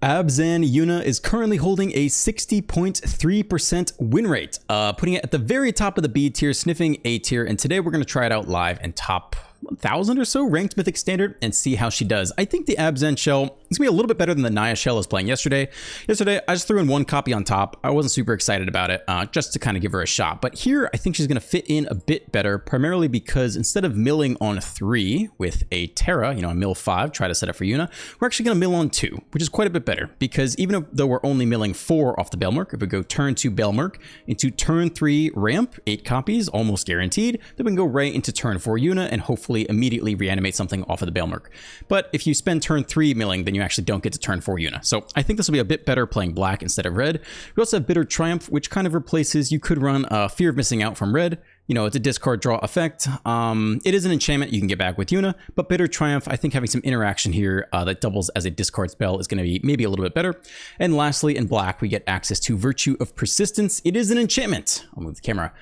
Abzan Yuna is currently holding a 60.3% win rate, putting it at the very top of the B tier, sniffing A tier, and today we're going to try it out live in top 1,000 or so ranked Mythic Standard and see how she does. I think the Abzan shell is going to be a little bit better than the Naya shell I was playing yesterday. Yesterday, I just threw in one copy on top. I wasn't super excited about it, just to kind of give her a shot. But here, I think she's going to fit in a bit better, primarily because instead of milling on 3 with a Terra, a mill 5, try to set up for Yuna, we're actually going to mill on 2, which is quite a bit better. Because even though we're only milling 4 off the Belmerk, if we go turn 2 Belmerk into turn 3 ramp, 8 copies, almost guaranteed, then we can go right into turn 4 Yuna and hopefully immediately reanimate something off of the Belmerk. But if you spend turn 3 milling, then you actually don't get to turn 4 Yuna. So I think this will be a bit better playing black instead of red. We also have Bitter Triumph, which kind of replaces, you could run Fear of Missing Out from red. It's a discard draw effect. It is an enchantment you can get back with Yuna, but Bitter Triumph, I think having some interaction here that doubles as a discard spell is going to be maybe a little bit better. And lastly, in black, we get access to Virtue of Persistence. It is an enchantment. I'll move the camera.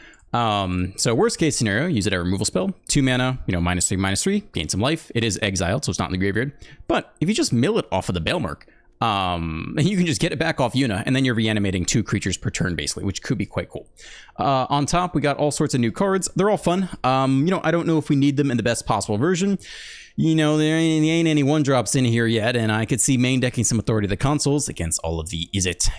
So worst case scenario, use it as a removal spell, 2 mana, -3/-3, gain some life. It is exiled, so it's not in the graveyard. But if you just mill it off of the Belmerk, you can just get it back off Yuna, and then you're reanimating 2 creatures per turn, basically, which could be quite cool. On top, we got all sorts of new cards. They're all fun. I don't know if we need them in the best possible version. There ain't any 1-drops in here yet, and I could see main decking some Authority of the Consoles against all of the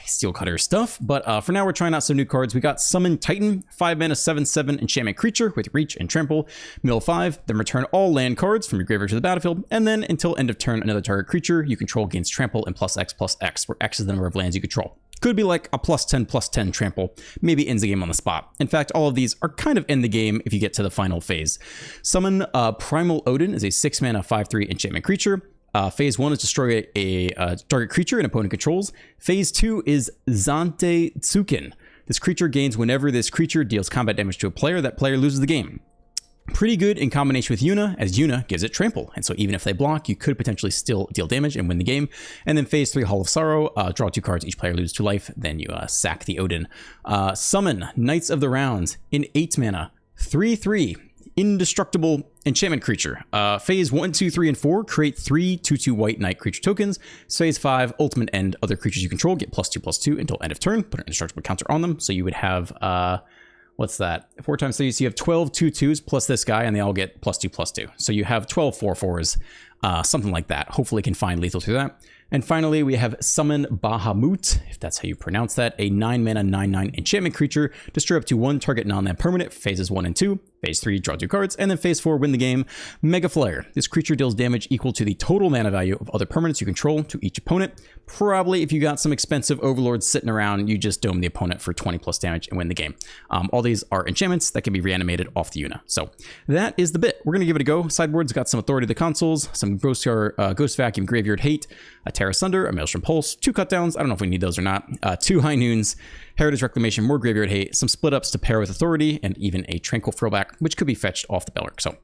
Steel Cutter stuff. But for now, we're trying out some new cards. We got Summon Titan, 5 mana, 7/7 enchantment creature with Reach and Trample, mill 5, then return all land cards from your graveyard to the battlefield, and then until end of turn, another target creature you control gains Trample and +X/+X, where X is the number of lands you control. Could be like a +10/+10 trample, maybe ends the game on the spot. In fact, all of these are kind of in the game if you get to the final phase. Summon Primal Odin is a 6 mana 5/3 enchantment creature. Phase 1 is destroy a target creature an opponent controls. Phase 2 is Zante Tsukin. This creature gains whenever this creature deals combat damage to a player, that player loses the game. Pretty good in combination with Yuna, as Yuna gives it Trample. And so even if they block, you could potentially still deal damage and win the game. And then phase 3, Hall of Sorrow, draw 2 cards, each player loses 2 life, then you sack the Odin. Summon Knights of the Round in 8 mana, 3/3, indestructible enchantment creature. Phase 1, 2, 3, and 4, create 3 2/2 white knight creature tokens. Phase 5, ultimate end, other creatures you control get +2/+2 until end of turn, put an indestructible counter on them. So you would have... what's that? 4 times 3, so you have 12 2/2s plus this guy, and they all get +2/+2. So you have 12 4/4s, something like that. Hopefully can find lethal through that. And finally, we have Summon Bahamut, if that's how you pronounce that, a 9 mana 9/9 enchantment creature. Destroy up to 1 target non-land permanent, phases 1 and 2. Phase 3, draw 2 cards, and then phase 4, win the game. Mega Flare. This creature deals damage equal to the total mana value of other permanents you control to each opponent. Probably if you got some expensive overlords sitting around, you just dome the opponent for 20+ damage and win the game. All these are enchantments that can be reanimated off the Yuna. So that is the bit. We're going to give it a go. Sideboard's got some Authority of the Consoles, some Ghost Vacuum, Graveyard Hate, a Terra Sunder, a Maelstrom Pulse, 2 cutdowns. I don't know if we need those or not. 2 High Noons, Heritage Reclamation, more Graveyard Hate, some split ups to pair with Authority, and even a Tranquil Throwback, which could be fetched off the Belmerk. So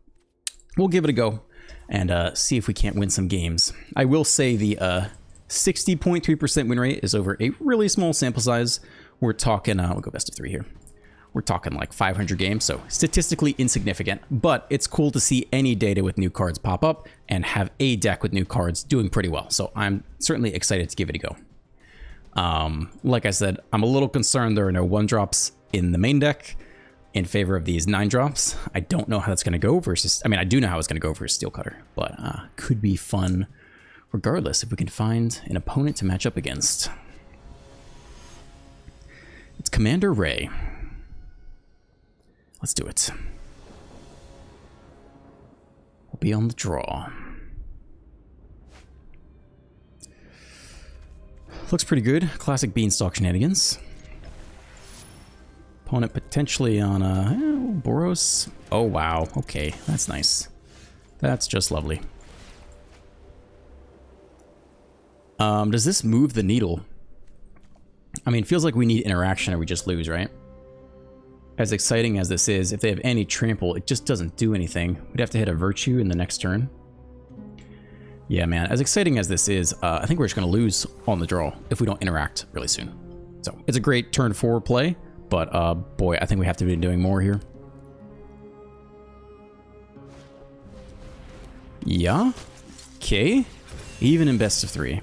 we'll give it a go and see if we can't win some games. I will say the 60.3% win rate is over a really small sample size. We're talking, we'll go best of 3 here. We're talking like 500 games, so statistically insignificant, but it's cool to see any data with new cards pop up and have a deck with new cards doing pretty well. So I'm certainly excited to give it a go. Like I said, I'm a little concerned there are no 1-drops in the main deck in favor of these 9-drops. I don't know how that's going to go versus, I do know how it's going to go versus Steel Cutter, but could be fun regardless if we can find an opponent to match up against. It's Commander Ray. Let's do it. We'll be on the draw. Looks pretty good. Classic Beanstalk shenanigans. Opponent potentially on Boros. Oh, wow. Okay, that's nice. That's just lovely. Does this move the needle? It feels like we need interaction or we just lose, right? As exciting as this is, if they have any trample, it just doesn't do anything. We'd have to hit a Virtue in the next turn. Yeah, man, as exciting as this is, I think we're just going to lose on the draw if we don't interact really soon. So it's a great turn 4 play, but boy, I think we have to be doing more here. Yeah, okay, even in best of 3.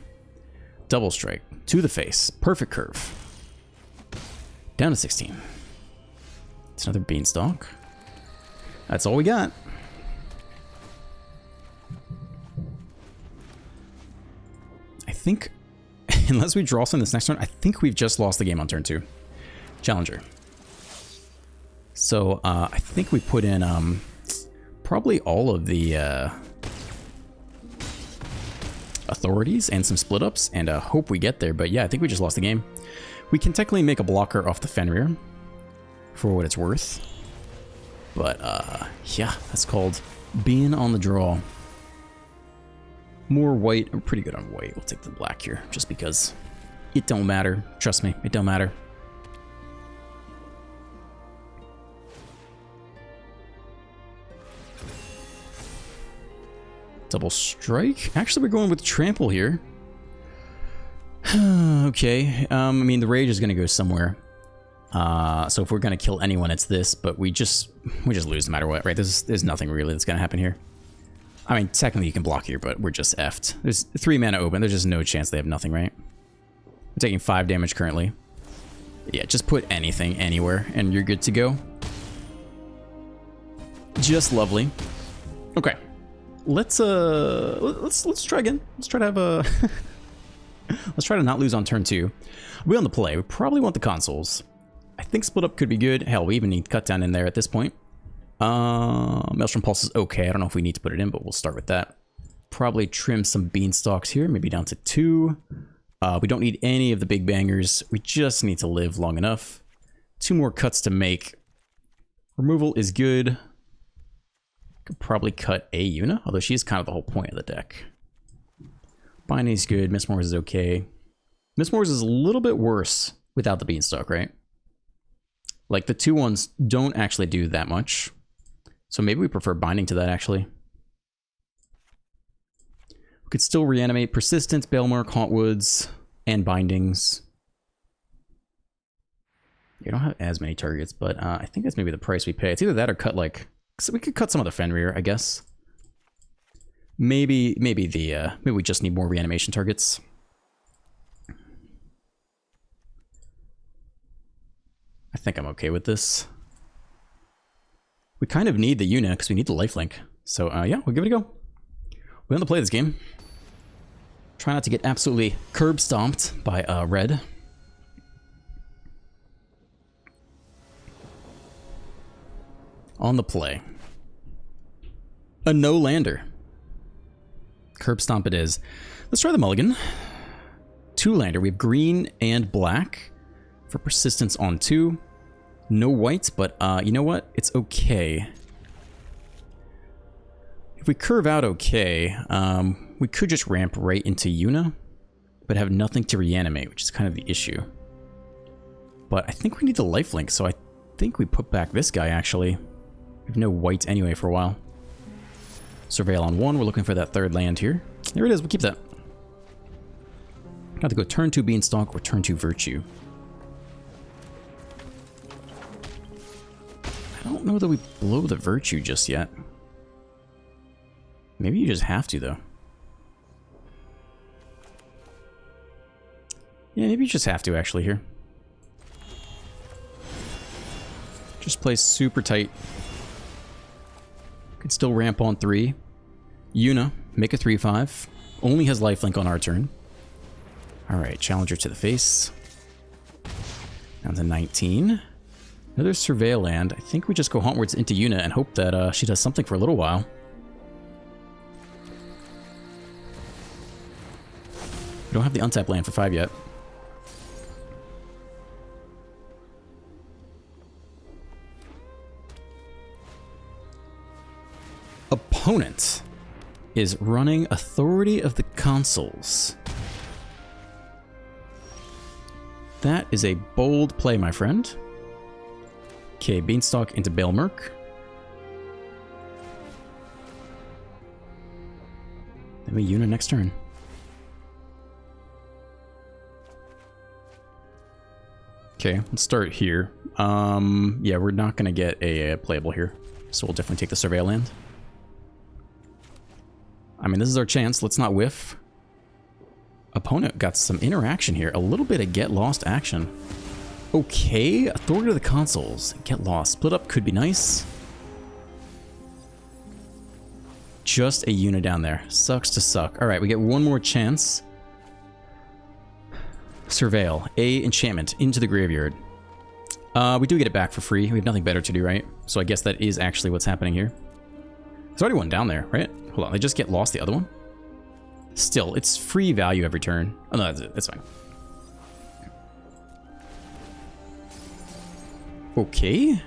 Double strike. To the face. Perfect curve. Down to 16. It's another beanstalk. That's all we got. I think, unless we draw some this next turn, I think we've just lost the game on turn 2. Challenger. So, I think we put in, probably all of the, authorities and some split ups, and hope we get there. But yeah, I think we just lost the game. We can technically make a blocker off the Fenrir for what it's worth. But, yeah, that's called being on the draw. More white. I'm pretty good on white. We'll take the black here, just because it don't matter. Trust me, it don't matter. Double strike? Actually, we're going with trample here. Okay. I mean, the rage is going to go somewhere. So if we're going to kill anyone, it's this. But we just lose no matter what, right? There's nothing really that's going to happen here. I mean, technically you can block here, but we're just effed. There's 3 mana open. There's just no chance they have nothing, right? I'm taking 5 damage currently. Yeah, just put anything anywhere, and you're good to go. Just lovely. Okay. Let's try again. Let's try to have a let's try to not lose on turn 2. We on the play. We probably want the consoles. I think split up could be good. Hell, we even need cut down in there at this point. Maelstrom Pulse is okay. I don't know if we need to put it in, but we'll start with that. Probably trim some beanstalks here, maybe down to 2. We don't need any of the big bangers. We just need to live long enough. 2 more cuts to make. Removal is good. Could probably cut a Yuna, although she's kind of the whole point of the deck. Binding's good. Miss Moors is okay. Miss Moors is a little bit worse without the beanstalk, right? Like the 2 ones don't actually do that much. So maybe we prefer binding to that, actually. We could still reanimate Persistence, Balemark, Hauntwoods, and Bindings. You don't have as many targets, but I think that's maybe the price we pay. It's either that or cut like... So we could cut some of the Fenrir, I guess. Maybe we just need more reanimation targets. I think I'm okay with this. We kind of need the Yuna because we need the lifelink. So yeah, we'll give it a go. We want to play this game. Try not to get absolutely curb stomped by red. On the play. A no-lander. Curb stomp it is. Let's try the mulligan. 2-lander. We have green and black for persistence on 2. No whites, but you know what? It's okay. If we curve out okay, we could just ramp right into Yuna, but have nothing to reanimate, which is kind of the issue. But I think we need the lifelink, so I think we put back this guy, actually. We have no whites anyway for a while. Surveil on 1. We're looking for that 3rd land here. There it is. We'll keep that. Got to go turn 2 Beanstalk or turn 2 Virtue. I don't know that we blow the Virtue just yet. Maybe you just have to, though. Yeah, maybe you just have to, actually, here. Just play super tight. Could still ramp on 3. Yuna, make a 3/5. Only has lifelink on our turn. Alright, Challenger to the face. Down to 19. Another Surveil land. I think we just go Hauntwards into Yuna and hope that she does something for a little while. We don't have the untap land for 5 yet. Opponent is running Authority of the Consuls. That is a bold play, my friend. Okay, Beanstalk into Balemark. Then we Yuna next turn. Okay, let's start here. Yeah, we're not gonna get a playable here, so we'll definitely take the Surveil land. I mean, this is our chance. Let's not whiff. opponent got some interaction here. A little bit of get lost action. Okay, Authority of the Consoles. Get lost. Split up could be nice. Just a Yuna down there. Sucks to suck. All right, we get one more chance. Surveil. A enchantment into the graveyard. We do get it back for free. We have nothing better to do, right? So I guess that is actually what's happening here. There's already one down there, right? Hold on, they just get lost the other one? Still, it's free value every turn. Oh, no, that's it. That's fine. Okay.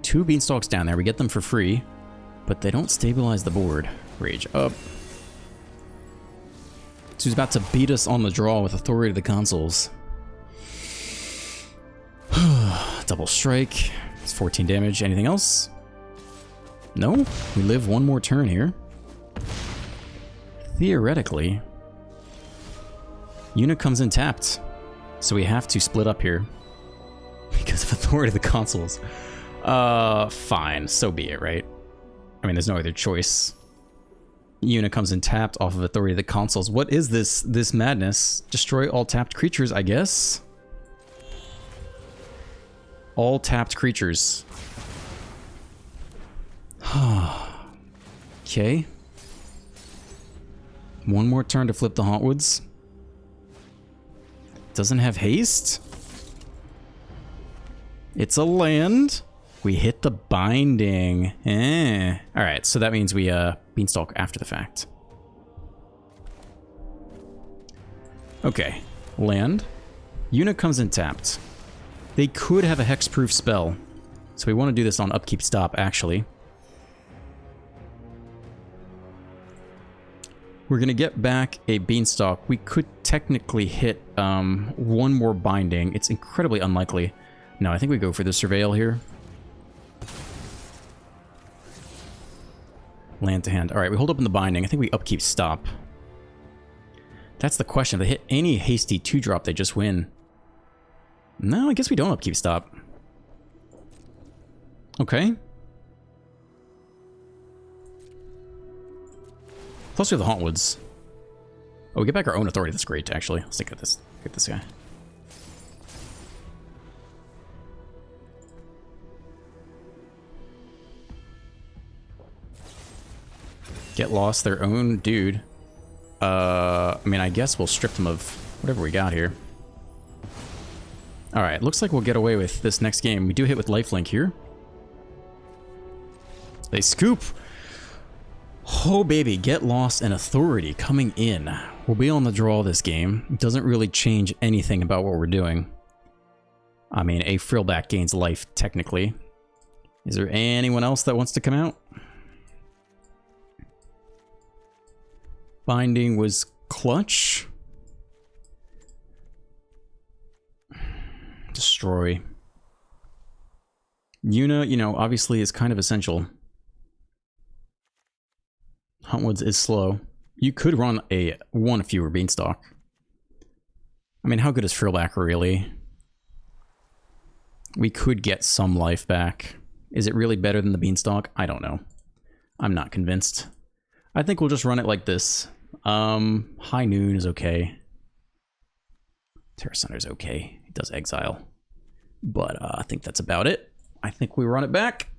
2 beanstalks down there. We get them for free, but they don't stabilize the board. Rage up. So he's about to beat us on the draw with Authority of the Consoles. Double strike. It's 14 damage. Anything else? No? We live one more turn here. Theoretically, Yuna comes in tapped. So we have to split up here. Because of Authority of the Consoles. Fine. So be it, right? I mean, there's no other choice. Yuna comes in tapped off of Authority of the Consoles. What is this madness? Destroy all tapped creatures, I guess. All tapped creatures. Okay. One more turn to flip the Hauntwoods. Doesn't have haste. It's a land. We hit the binding. Alright, so that means we beanstalk after the fact. Okay. Land. Yuna comes in tapped. They could have a hexproof spell. So we want to do this on upkeep stop, actually. We're going to get back a beanstalk. We could technically hit one more binding. It's incredibly unlikely. No, I think we go for the Surveil here. Land to hand. Alright, we hold up in the binding. I think we upkeep stop. That's the question. If they hit any hasty 2-drop, they just win. No, I guess we don't upkeep stop. Okay. Plus we have the Hauntwoods. Oh, we get back our own authority. That's great, actually. Let's take this. Get this guy. Get lost their own dude. I mean, I guess we'll strip them of whatever we got here. Alright, looks like we'll get away with this next game. We do hit with lifelink here. They scoop! Oh baby, get lost and authority coming in. We'll be on the draw this game. It doesn't really change anything about what we're doing. I mean, a frillback gains life, technically. Is there anyone else that wants to come out? Binding was clutch. Destroy. Yuna, you know, obviously is kind of essential. Hauntwoods is slow. You could run a 1 fewer beanstalk. I mean, how good is Frillback really? We could get some life back. Is it really better than the beanstalk? I don't know. I'm not convinced. I think we'll just run it like this. High Noon is okay. Terra Center is okay. It does exile. But I think that's about it. I think we run it back.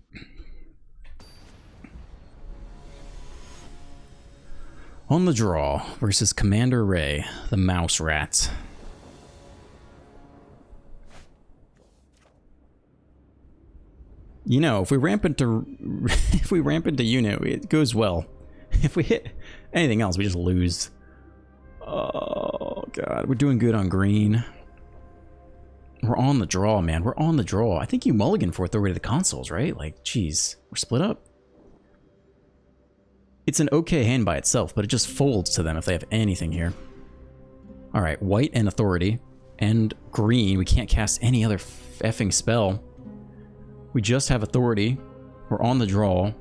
On the draw versus Commander Ray, the mouse rat. You know, if we ramp into Yuna, it goes well. If we hit anything else, we just lose. Oh god, we're doing good on green. We're on the draw, man. We're on the draw. I think you mulligan for Authority of the Consoles, right? Like, geez, we're split up. It's an okay hand by itself, but it just folds to them if they have anything here. Alright, white and Authority. And green, we can't cast any other effing spell. We just have Authority. We're on the draw.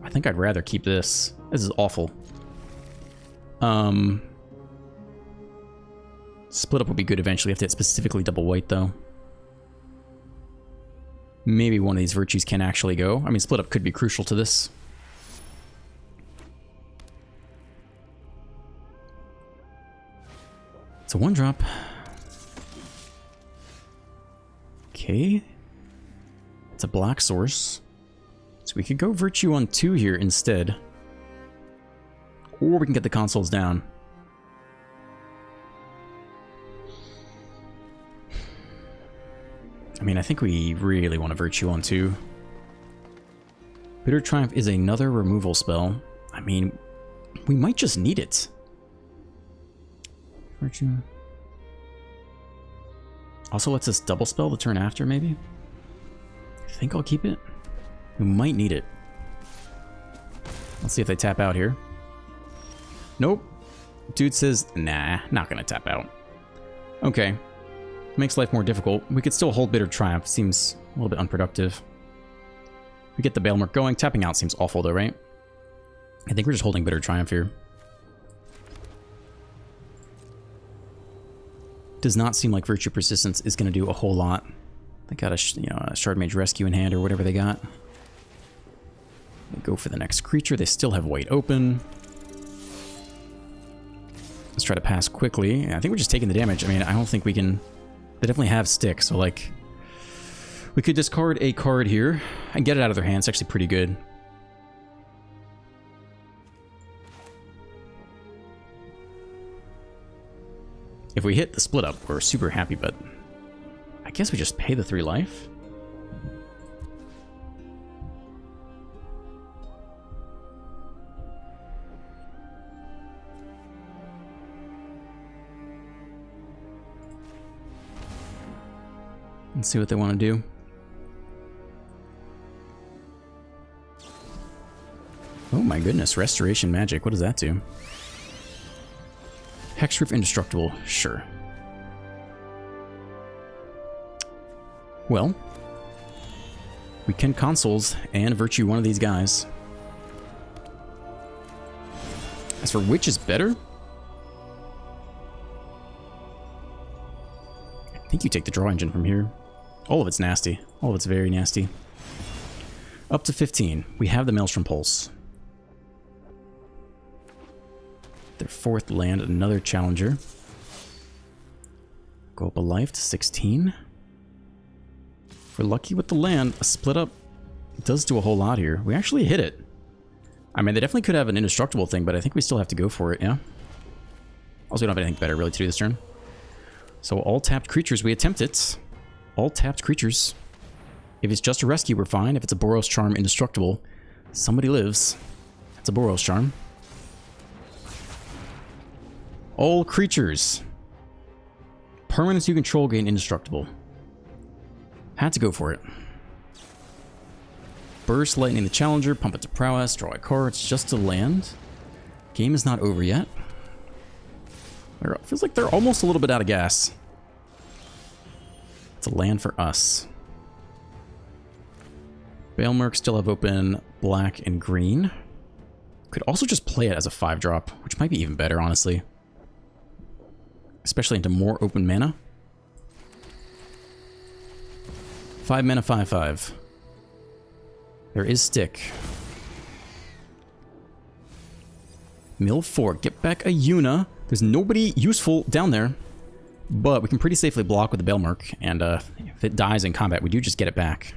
I think I'd rather keep this. This is awful. Split up would be good eventually. If they specifically double white, though. Maybe one of these virtues can actually go. I mean, split up could be crucial to this. It's a 1-drop. Okay. It's a black source. So we could go Virtue on 2 here instead. Or we can get the consoles down. I mean, I think we really want to Virtue on 2. Bitter Triumph is another removal spell. I mean, we might just need it. Virtue. Also lets us double spell the turn after, maybe? I think I'll keep it. We might need it. Let's see if they tap out here. Nope. Dude says, nah, not gonna tap out. Okay. Makes life more difficult. We could still hold Bitter Triumph. Seems a little bit unproductive. We get the Bailmark going. Tapping out seems awful though, right? I think we're just holding Bitter Triumph here. Does not seem like Virtue Persistence is going to do a whole lot. They got a Shard Mage Rescue in hand or whatever they got. They go for the next creature. They still have white open. Let's try to pass quickly. I think we're just taking the damage. I mean, I don't think we can... They definitely have stick, so like... We could discard a card here and get it out of their hands. It's actually pretty good. If we hit the split up, we're super happy, but I guess we just pay the 3 life. Let's see what they want to do. Oh my goodness, Restoration Magic. What does that do? Hexproof Indestructible, sure. Well, we can consoles and Virtue one of these guys. As for which is better, I think you take the draw engine from here. All of it's nasty. All of it's very nasty. Up to 15. We have the Maelstrom Pulse. Their 4th land, another challenger. Go up a life to 16. If we're lucky with the land, a split up does do a whole lot here. We actually hit it. I mean, they definitely could have an indestructible thing, but I think we still have to go for it, yeah? Also, we don't have anything better really to do this turn. So all tapped creatures, we attempt it. All tapped creatures. If it's just a rescue, we're fine. If it's a Boros Charm indestructible, somebody lives. It's a Boros Charm. All creatures. Permanents you control gain indestructible. Had to go for it. Burst Lightning the Challenger, pump it to prowess, draw a card. It's just a land. Game is not over yet. Feels like they're almost a little bit out of gas. It's a land for us. Bailmark still have open black and green. Could also just play it as a 5-drop, which might be even better, honestly. Especially into more open mana. 5 mana, 5/5. There is stick. Mill 4. Get back a Yuna. There's nobody useful down there. But we can pretty safely block with the Bailmark. And if it dies in combat, we do just get it back.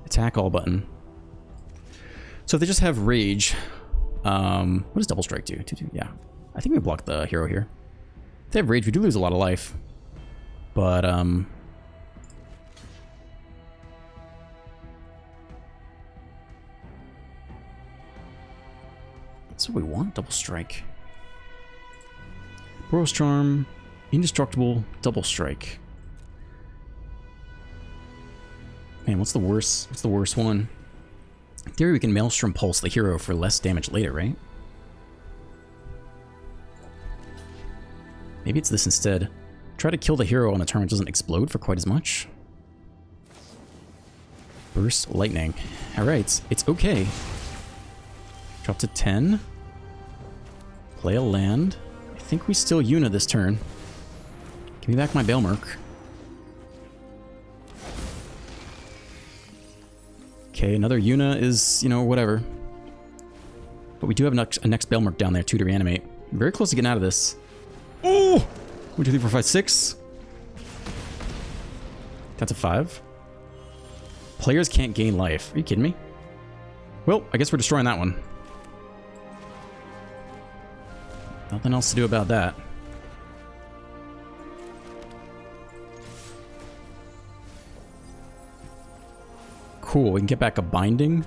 Attack all button. So if they just have Rage... what does Double Strike do? Yeah. I think we block the hero here. If they have Rage, we do lose a lot of life. But, that's what we want, Double Strike. Boros Charm, Indestructible, Double Strike. Man, what's the worst? What's the worst one? In theory, we can Maelstrom Pulse the hero for less damage later, right? Maybe it's this instead. Try to kill the hero on a turn that doesn't explode for quite as much. Burst Lightning. Alright, it's okay. Drop to 10. Play a land. I think we still Yuna this turn. Give me back my Bailmark. Okay, another Yuna is, you know, whatever. But we do have a next Belmerk down there too to reanimate. Very close to getting out of this. Oh! 1, 2, 3, 4, 5, 6. That's a 5. Players can't gain life. Are you kidding me? Well, I guess we're destroying that one. Nothing else to do about that. Cool, we can get back a binding.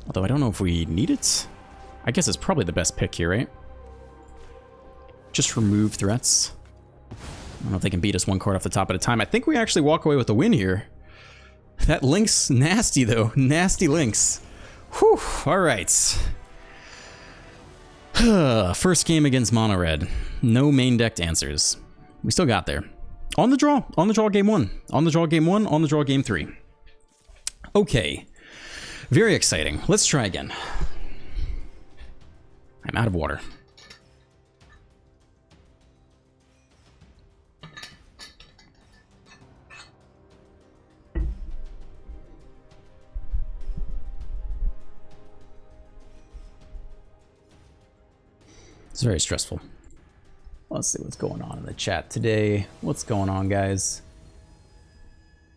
Although I don't know if we need it. I guess it's probably the best pick here, right? Just remove threats. I don't know if they can beat us one card off the top at a time. I think we actually walk away with a win here. That Link's nasty, though. Nasty Links. Whew, alright. First game against Mono Red. No main decked answers. We still got there. On the draw. On the draw game 1. On the draw game 1. On the draw game 3. Okay. Very exciting. Let's try again. I'm out of water. It's very stressful. Let's see what's going on in the chat today. What's going on, guys?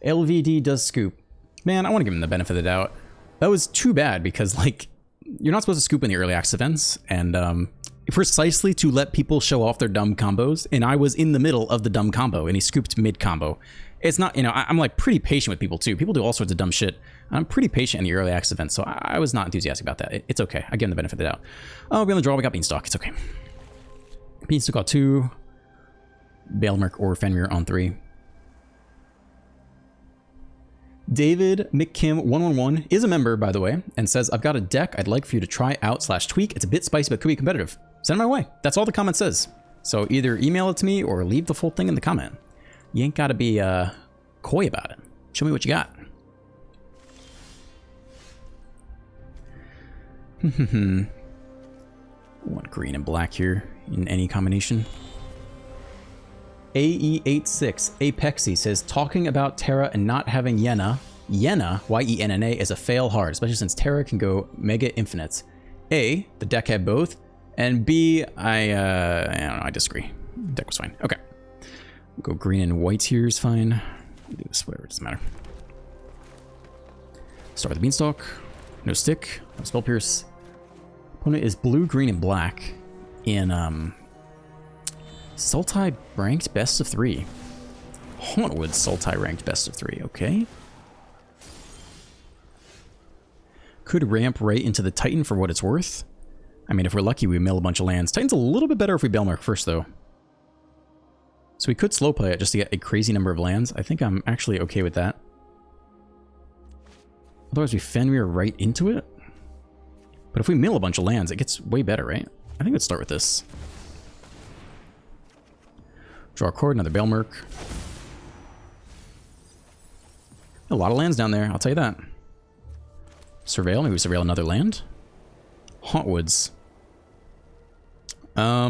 LVD does scoop. Man, I want to give him the benefit of the doubt. That was too bad because, like, you're not supposed to scoop in the early access events, and precisely to let people show off their dumb combos, and I was in the middle of the dumb combo, and he scooped mid-combo. It's not, you know, I'm, like, pretty patient with people, too. People do all sorts of dumb shit. I'm pretty patient in the early access events, so I was not enthusiastic about that. It's okay. I give him the benefit of the doubt. Oh, we're on the draw. We got Beanstalk. It's okay. Beanstalk got 2. Bailmerk or Fenrir on 3. David McKim111 is a member, by the way, and says, I've got a deck I'd like for you to try out / tweak. It's a bit spicy, but could be competitive. Send it my way. That's all the comment says. So either email it to me or leave the full thing in the comment. You ain't got to be coy about it. Show me what you got. Want green and black here in any combination. AE86 Apexy says, talking about Terra and not having Yenna, Y-E-N-N-A, is a fail hard, especially since Terra can go mega infinite. A, the deck had both, and B, I don't know, I disagree. The deck was fine. Okay. We'll go green and white here is fine. Do this, whatever, it doesn't matter. Start with the Beanstalk. No stick, no Spell Pierce. Opponent is blue, green, and black in Sultai ranked best of 3. Hauntwood Sultai ranked best of 3, okay. Could ramp right into the Titan for what it's worth. I mean, if we're lucky, we mill a bunch of lands. Titan's a little bit better if we Bailmerk first, though. So we could slow play it just to get a crazy number of lands. I think I'm actually okay with that. Otherwise, we Fenrir right into it. But if we mill a bunch of lands, it gets way better, right? I think let's start with this. Draw a card, another Bailmerk. A lot of lands down there, I'll tell you that. Surveil, maybe we surveil another land. Hauntwoods. I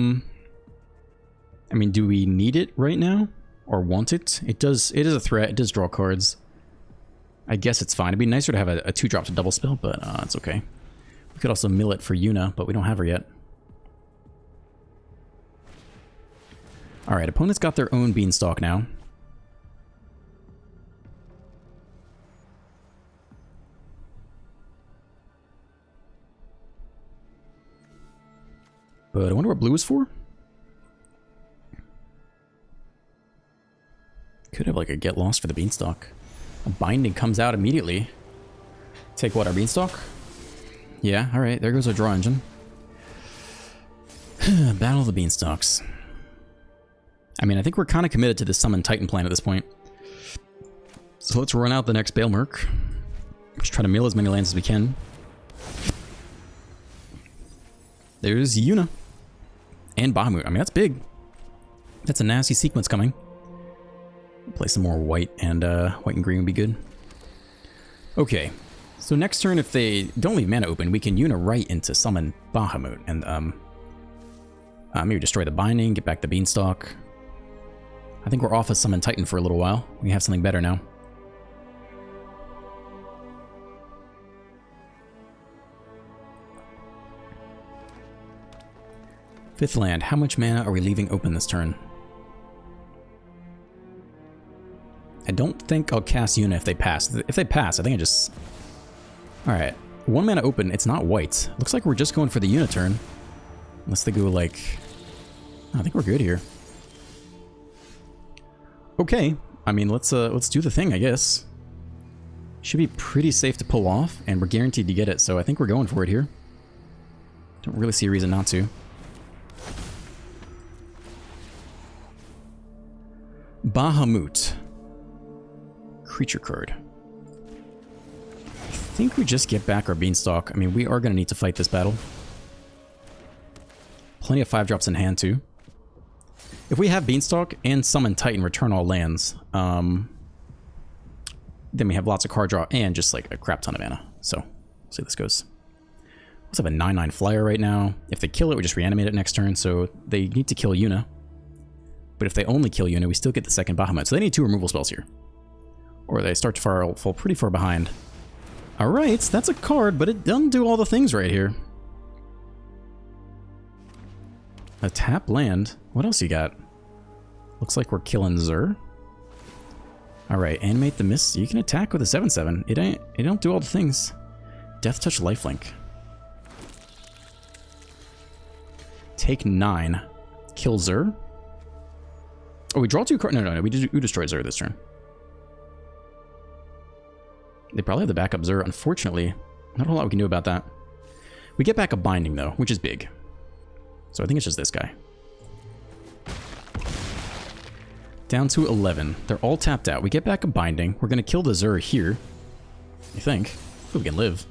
mean, do we need it right now? Or want it? It is a threat, it does draw cards. I guess it's fine. It'd be nicer to have a 2-drop to double spell, but it's okay. We could also mill it for Yuna, but we don't have her yet. Alright, opponents got their own Beanstalk now. But I wonder what blue is for? Could have like a get lost for the Beanstalk. A binding comes out immediately. Take what, our Beanstalk? Yeah, alright, there goes our draw engine. Battle of the Beanstalks. I mean, I think we're kind of committed to the Summon Titan plan at this point. So let's run out the next Bailmerk. Just try to mill as many lands as we can. There's Yuna. And Bahamut. I mean, that's big. That's a nasty sequence coming. Play some more white and green would be good. Okay. So next turn, if they don't leave mana open, we can Yuna right into Summon Bahamut. And maybe destroy the binding, get back the Beanstalk. I think we're off of Summon Titan for a little while. We have something better now. Fifth land. How much mana are we leaving open this turn? I don't think I'll cast Yuna if they pass. If they pass, I think I just... Alright. 1 mana open. It's not white. Looks like we're just going for the Yuna turn. Unless they go like... I think we're good here. Okay. I mean, let's do the thing, I guess. Should be pretty safe to pull off, and we're guaranteed to get it, so I think we're going for it here. Don't really see a reason not to. Bahamut. Creature card. I think we just get back our Beanstalk. I mean, we are going to need to fight this battle. Plenty of 5-drops in hand, too. If we have Beanstalk and Summon Titan, return all lands, then we have lots of card draw and just like a crap ton of mana. So, we'll see how this goes. Let's have a 9/9 flyer right now. If they kill it, we just reanimate it next turn, so they need to kill Yuna. But if they only kill Yuna, we still get the second Bahamut. So they need 2 removal spells here. Or they start to fall pretty far behind. Alright, that's a card, but it doesn't do all the things right here. A tap land. What else you got? Looks like we're killing Zur. Alright, animate the miss. You can attack with a 7/7. It don't do all the things. Death Touch Lifelink. Take 9. Kill Zur. Oh, we draw 2 cards. No, we destroy Zur this turn. They probably have the backup Zur. Unfortunately, not a whole lot we can do about that. We get back a Binding, though, which is big. So I think it's just this guy. Down to 11. They're all tapped out. We get back a Binding. We're going to kill the Zur here. I think. If we can live.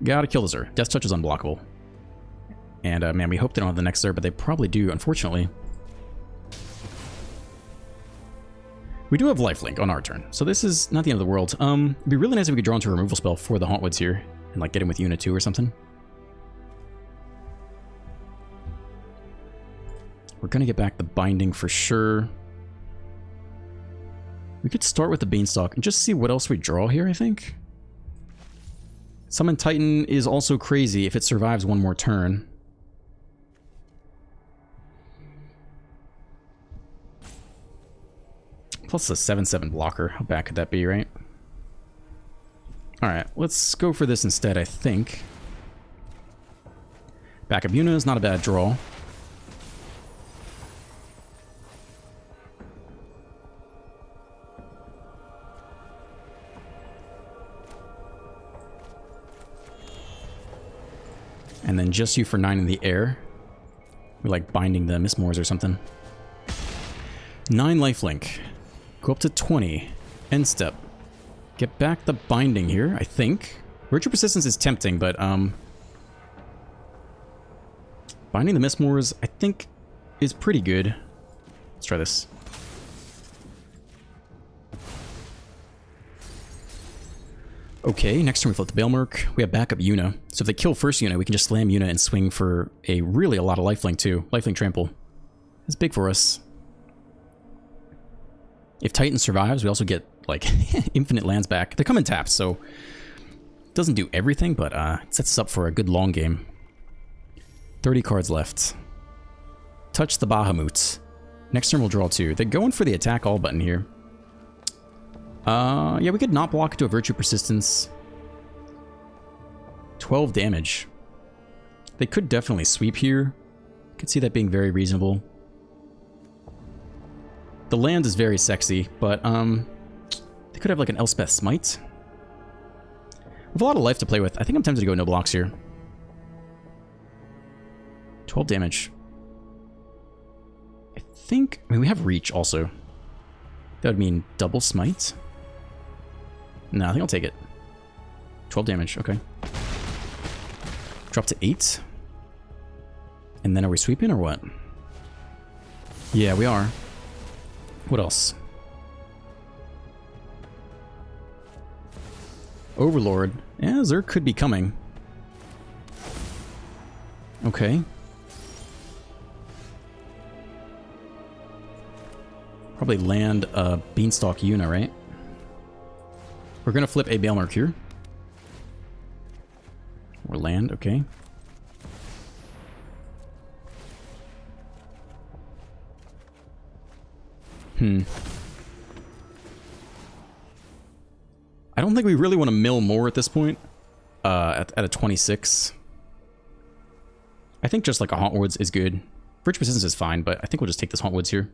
Gotta kill the Zur. Death Touch is unblockable. And, man, we hope they don't have the next Zur, but they probably do, unfortunately. We do have Lifelink on our turn, so this is not the end of the world. It'd be really nice if we could draw into a removal spell for the Hauntwoods here, and, like, get him with Yuna 2 or something. We're gonna get back the Binding for sure. We could start with the Beanstalk and just see what else we draw here, I think. Summon Titan is also crazy if it survives 1 more turn. Plus a 7/7 blocker. How bad could that be, right? Alright, let's go for this instead, I think. Backup Yuna is not a bad draw. And then just you for 9 in the air. We're like binding the Mistmoors or something. 9 lifelink. Go up to 20. End step. Get back the Binding here, I think. Virtue Persistence is tempting, but binding the Mistmoors, I think, is pretty good. Let's try this. Okay, next turn we flip the Baelmerk. We have backup Yuna. So if they kill first Yuna, we can just slam Yuna and swing for a lot of lifelink too. Lifelink trample. It's big for us. If Titan survives, we also get, like, infinite lands back. They come in taps, so it doesn't do everything, but it sets us up for a good long game. 30 cards left. Touch the Bahamut. Next turn we'll draw 2. They're going for the attack all button here. Yeah, we could not block it to a Virtue Persistence. 12 damage. They could definitely sweep here. Could see that being very reasonable. The land is very sexy, but they could have like an Elspeth Smite. We have a lot of life to play with. I think I'm tempted to go no blocks here. 12 damage. I mean, we have Reach also. That would mean double Smite. No, I think I'll take it. 12 damage, okay. Drop to 8. And then are we sweeping or what? Yeah, we are. What else? Overlord. Yeah, Zur could be coming. Okay. Probably land a Beanstalk Yuna, right? We're gonna flip a Baelmerk here. Or land, okay. I don't think we really want to mill more at this point. At a 26. I think just like a Hauntwoods is good. Virtue Persistence is fine, but I think we'll just take this Hauntwoods here.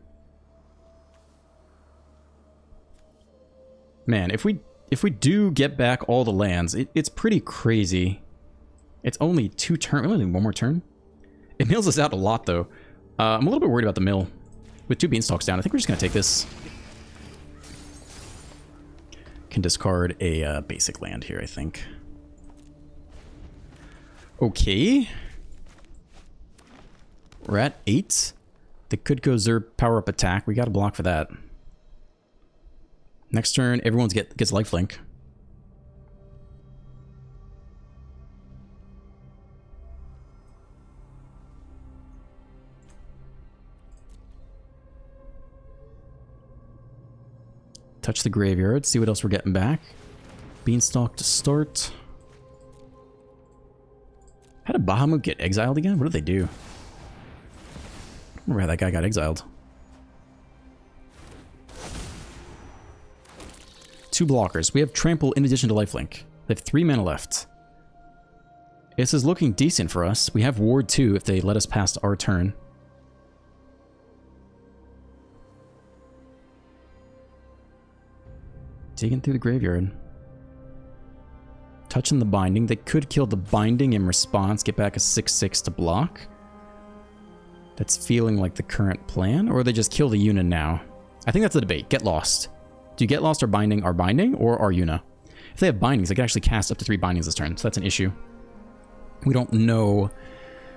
Man, if we do get back all the lands, it's pretty crazy. It's only 2 turns. We only need 1 more turn. It mills us out a lot, though. I'm a little bit worried about the mill. With 2 Beanstalks down, I think we're just going to take this. Can discard a basic land here, I think. Okay. We're at 8. They could go Zerg power up attack. We got to block for that. Next turn, everyone gets lifelink. Touch the graveyard, see what else we're getting back. Beanstalk to start. How did Bahamut get exiled again? What did they do? I don't remember how that guy got exiled. 2 blockers. We have Trample in addition to lifelink. They have 3 mana left. This is looking decent for us. We have Ward 2 if they let us past our turn. Digging through the graveyard. Touching the binding. They could kill the binding in response, get back a 6/6 to block. That's feeling like the current plan. Or they just kill the Yuna now. I think that's the debate. Get Lost. Do you get Lost or binding our binding or our Yuna? If they have bindings, they can actually cast up to 3 bindings this turn, so that's an issue. We don't know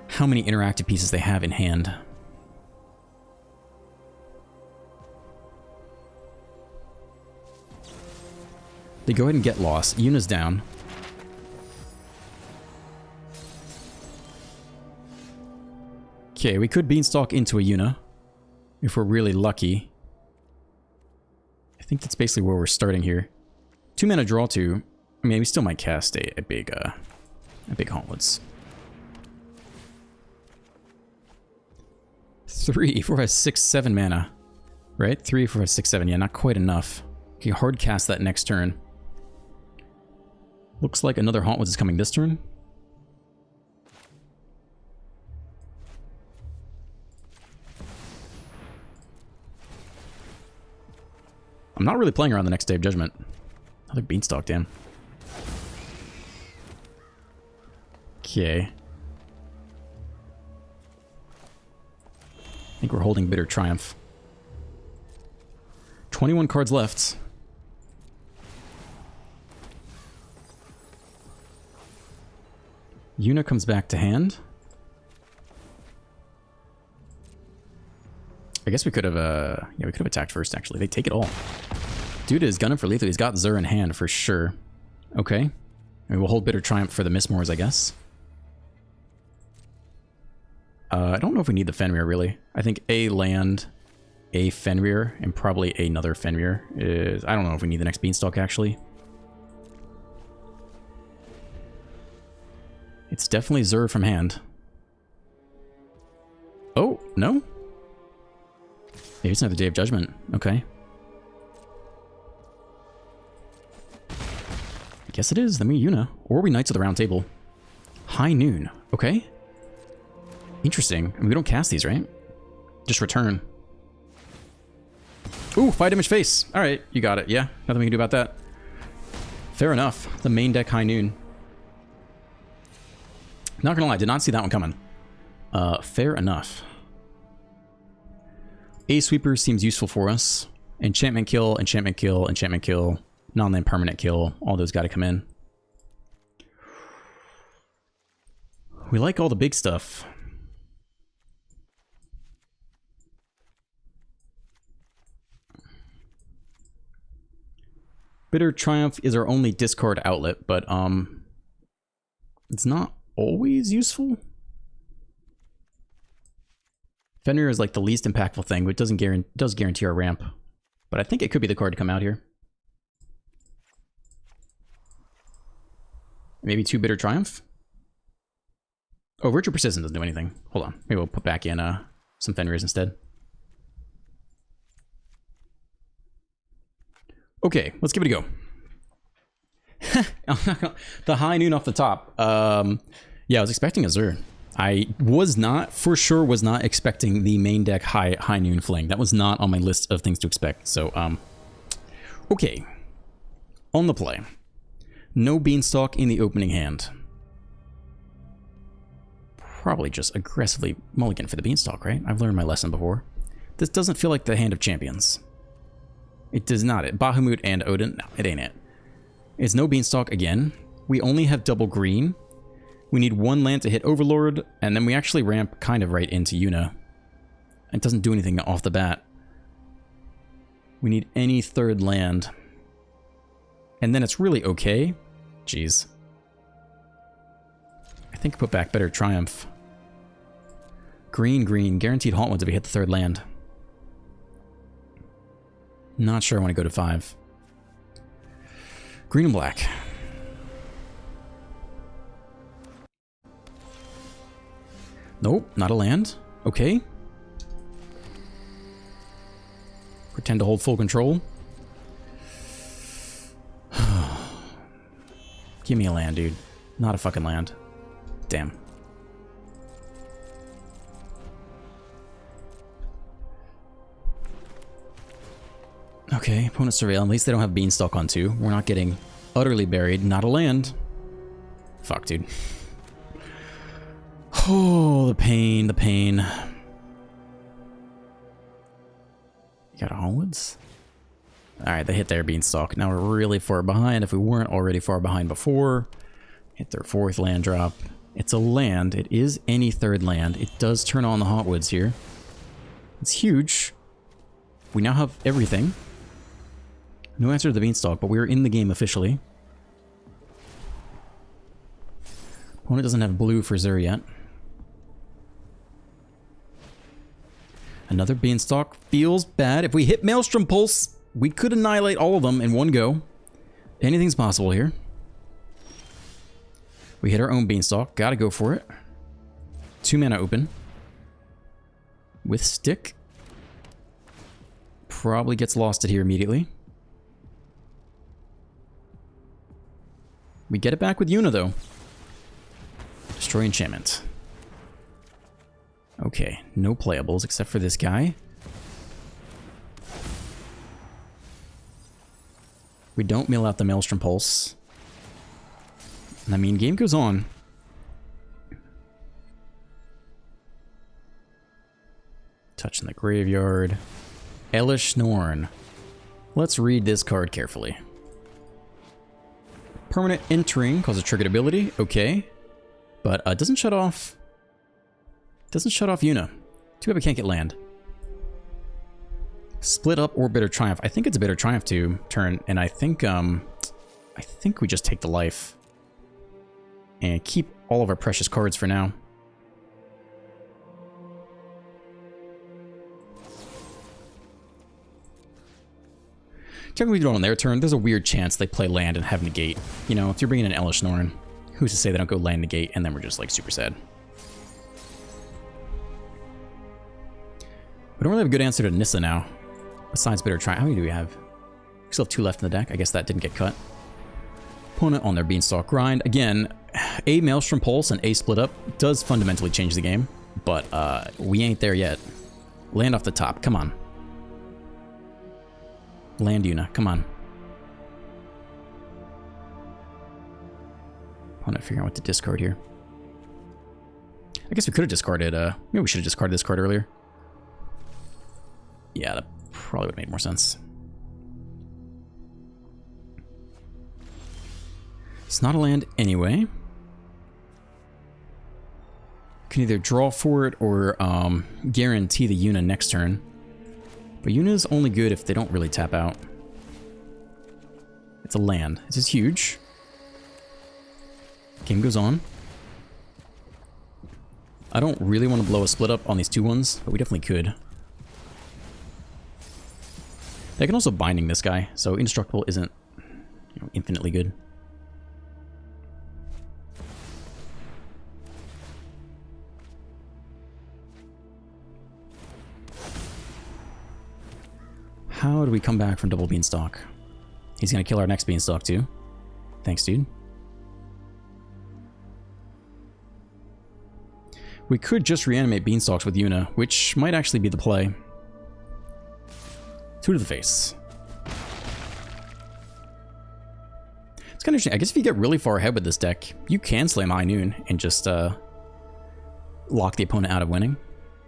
how many interactive pieces they have in hand. They go ahead and get Lost. Yuna's down. Okay, we could Beanstalk into a Yuna if we're really lucky. I think that's basically where we're starting here. 2 mana draw 2. I mean, we still might cast a big Hauntwoods. 3, 4, 5, 6, 7 mana. Right? 3, 4, 5, 6, 7. Yeah, not quite enough. Okay, hard cast that next turn. Looks like another Hauntwoods is coming this turn. I'm not really playing around the next Day of Judgment. Another Beanstalk, damn. Okay. I think we're holding Bitter Triumph. 21 cards left. Yuna comes back to hand. I guess we could have, yeah, we could have attacked first, actually. They take it all. Dude is gunning for lethal. He's got Zur in hand for sure. Okay. I mean, we'll hold Bitter Triumph for the Mistmores, I guess. I don't know if we need the Fenrir, really. I think a land, a Fenrir, and probably another Fenrir is... I don't know if we need the next Beanstalk, actually. It's definitely Zur from hand. Oh, no? Maybe it's another Day of Judgment. Okay. I guess it is. Then we Yuna. Or we Knights of the Round Table. High Noon. Okay. Interesting. I mean, we don't cast these, right? Just return. Ooh, 5 damage face. Alright, you got it. Yeah, nothing we can do about that. Fair enough. The main deck High Noon. Not gonna lie, did not see that one coming. Fair enough. A Sweeper seems useful for us. Enchantment kill, enchantment kill, enchantment kill, non-land permanent kill. All those gotta come in. We like all the big stuff. Bitter Triumph is our only discard outlet, but it's not always useful. Fenrir is like the least impactful thing, but it does guarantee our ramp. But I think it could be the card to come out here. Maybe 2 Bitter Triumph? Oh, Virtual Persistence doesn't do anything. Hold on. Maybe we'll put back in some Fenrirs instead. Okay, let's give it a go. The high noon off the top. Yeah, I was expecting Azure. I was not, for sure, was not expecting the main deck high noon fling. That was not on my list of things to expect. So, okay. On the play. No Beanstalk in the opening hand. Probably just aggressively mulligan for the Beanstalk, right? I've learned my lesson before. This doesn't feel like the hand of champions. It does not. Bahamut and Odin, no, it ain't it. It's no Beanstalk again. We only have double green. We need one land to hit Overlord, and then we actually ramp kind of right into Yuna. It doesn't do anything off the bat. We need any third land. And then it's really okay. Jeez. I think I put back better Triumph. Green, green. Guaranteed Hauntwoods if we hit the third land. Not sure I want to go to 5. Green and black. Nope, not a land. Okay. Pretend to hold full control. Give me a land, dude. Not a fucking land. Damn. Okay, opponent surveil. At least they don't have Beanstalk on 2. We're not getting utterly buried. Not a land. Fuck, dude. Oh, the pain, the pain. You got a Hallwoods? Alright, they hit their Beanstalk. Now we're really far behind if we weren't already far behind before. Hit their 4th land drop. It's a land. It is any third land. It does turn on the Hotwoods here. It's huge. We now have everything. No answer to the Beanstalk, but we're in the game officially. Opponent doesn't have blue for Zur yet. Another Beanstalk feels bad. If we hit Maelstrom Pulse, we could annihilate all of them in one go. Anything's possible here. We hit our own Beanstalk. Gotta go for it. 2 mana open. With stick. Probably gets lost here immediately. We get it back with Yuna, though. Destroy enchantment. Okay, no playables except for this guy. We don't mill out the Maelstrom Pulse. I mean, game goes on. Touching the graveyard. Elish Norn. Let's read this card carefully. Permanent entering causes triggered ability. Okay. But doesn't shut off... Doesn't shut off Yuna. Too bad we can't get land. Split up or Bitter Triumph. I think it's a Bitter Triumph to turn, and I think we just take the life. And keep all of our precious cards for now. Technically, we do it on their turn. There's a weird chance they play land and have negate. You know, if you're bringing in Elish Norn, who's to say they don't go land negate, and then we're just like super sad. We don't really have a good answer to Nissa now. Besides Bitter Triumph. How many do we have? We still have 2 left in the deck. I guess that didn't get cut. Opponent on their Beanstalk grind. Again, a Maelstrom Pulse and a Split Up does fundamentally change the game. But we ain't there yet. Land off the top. Come on. Land Yuna. Come on. Opponent figuring out what to discard here. I guess we could have discarded... maybe we should have discarded this card earlier. Yeah, that probably would have made more sense. It's not a land anyway. Can either draw for it or guarantee the Yuna next turn. But Yuna's only good if they don't really tap out. It's a land. This is huge. Game goes on. I don't really want to blow a split up on these 2/1s, but we definitely could. They can also binding this guy, so indestructible isn't, you know, infinitely good. How do we come back from double Beanstalk? He's gonna kill our next Beanstalk too. Thanks, dude. We could just reanimate Beanstalks with Yuna, which might actually be the play. 2 to the face. It's kind of interesting. I guess if you get really far ahead with this deck, you can slam High Noon and just lock the opponent out of winning.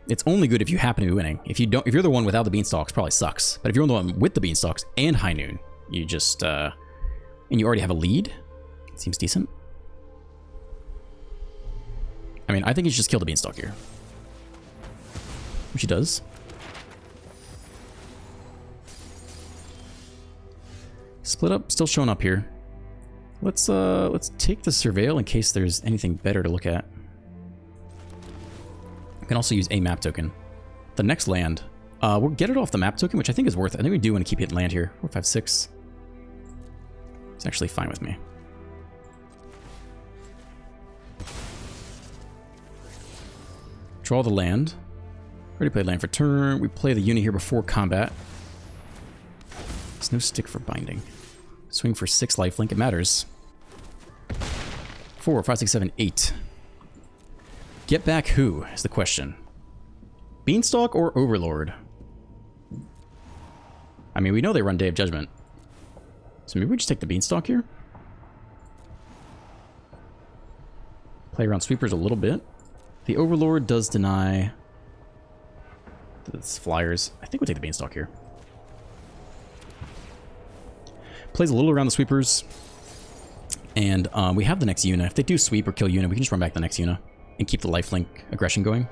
It's only good if you happen to be winning. If you're the one without the Beanstalks, probably sucks. But if you're the one with the Beanstalks and High Noon, you just and you already have a lead, it seems decent. I mean, I think he should just kill the Beanstalk here, which he does. Split up, still showing up here. Let's take the Surveil in case there's anything better to look at. We can also use a map token. The next land, we'll get it off the map token, which I think is worth it. I think we do want to keep hitting land here. 4, 5, 6. It's actually fine with me. Draw the land. Already played land for turn. We play the Yuna here before combat. There's no stick for binding. Swing for 6 lifelink. It matters. 4, 5, 6, 7, 8. Get back who is the question. Beanstalk or Overlord? I mean, we know they run Day of Judgment. So maybe we just take the Beanstalk here? Play around sweepers a little bit. The Overlord does deny the flyers. I think we'll take the Beanstalk here. Plays a little around the sweepers. And we have the next Yuna. If they do sweep or kill Yuna, we can just run back the next Yuna and keep the lifelink aggression going.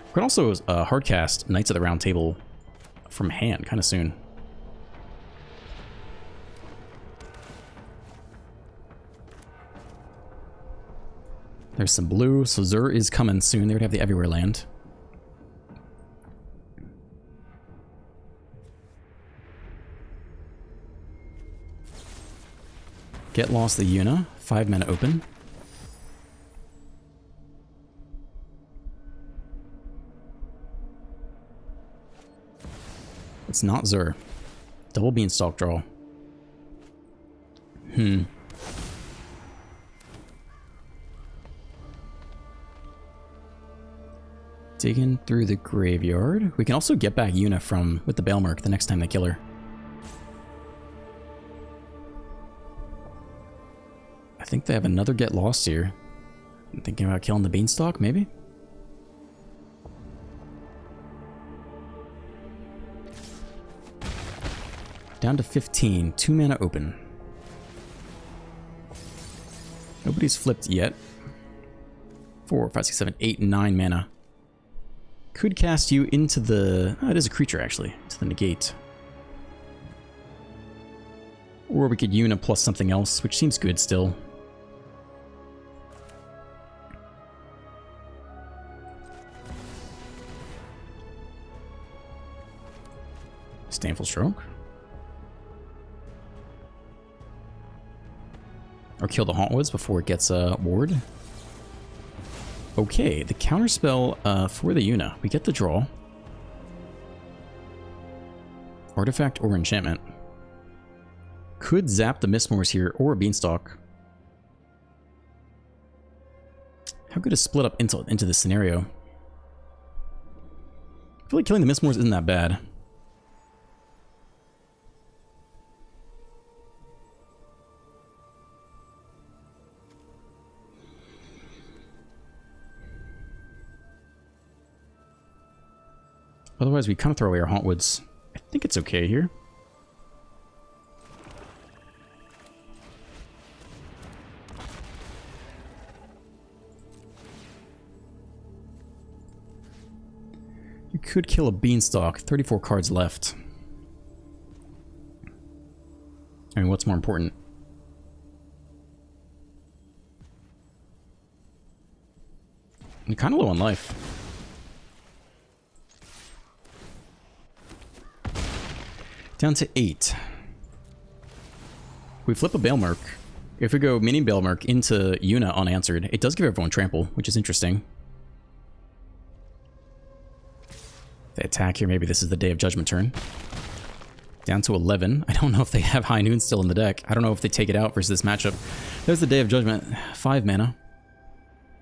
We can also hardcast Knights of the Round Table from hand kind of soon. There's some blue, so Zur is coming soon. They would have the Everywhere land. Get lost the Yuna. 5 mana open. It's not Zur. Double Beanstalk draw. Digging through the graveyard. We can also get back Yuna with the Baelmerk the next time they kill her. I think they have another Get Lost here. I'm thinking about killing the Beanstalk, maybe? Down to 15. 2 mana open. Nobody's flipped yet. 4, 5, 6, 7, 8, 9 mana. Could cast you into the... Oh, it is a creature, actually. To the negate. Or we could Yuna plus something else, which seems good still. Disdainful Stroke. Or kill the Hauntwoods before it gets a ward. Okay, the counterspell for the Yuna. We get the draw. Artifact or enchantment. Could zap the Mistmoors here or a Beanstalk. How good is split up into this scenario? I feel like killing the Mistmoors isn't that bad. Otherwise, we kind of throw away our Hauntwoods. I think it's okay here. You could kill a Beanstalk. 34 cards left. I mean, what's more important? You're kind of low on life. Down to 8. We flip a Baelmerk. If we go mini Baelmerk into Yuna unanswered, it does give everyone trample, which is interesting. They attack here. Maybe this is the Day of Judgment turn. Down to 11. I don't know if they have High Noon still in the deck. I don't know if they take it out versus this matchup. There's the Day of Judgment. 5 mana.